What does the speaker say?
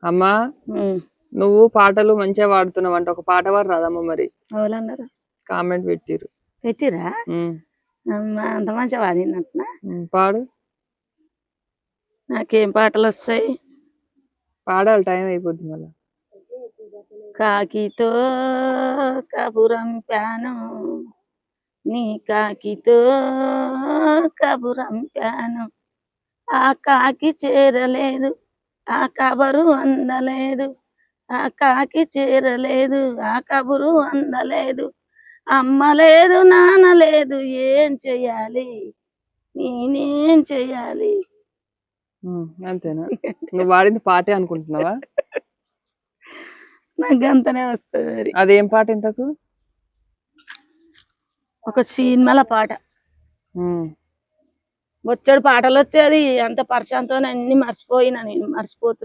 అమ్మా నువ్వు పాటలు మంచిగా పాడుతున్నావు అంటే ఒక పాట పాడు రాదమ్మా మరి ఎవరన్నారు కామెంట్ పెట్టిరు పెట్టిరా అంత మంచిగా పాడినట్టునా పాడు నాకేం పాటలు వస్తాయి పాడాలి టైం అయిపోద్ది మళ్ళా కాకితో కబురం ప్యాను నీ కాకితో కబురం ప్యాను ఆ కాకి చేరలేదు ఆ కబరు అందలేదు ఆ కాకి చేరలేదు ఆ కబురు అందలేదు అమ్మ లేదు నాన్న లేదు ఏం చెయ్యాలి నేనేం చెయ్యాలి అంతేనా నువ్వు వాడింది పాటే అనుకుంటున్నావా నాకు అంతనే వస్తుంది అదేం పాట ఇంతకు ఒక సినిమాల పాట వచ్చాడు పాటలు వచ్చేది అంత పరిచయంతో అన్ని మర్చిపోయినా నేను మర్చిపోతున్నా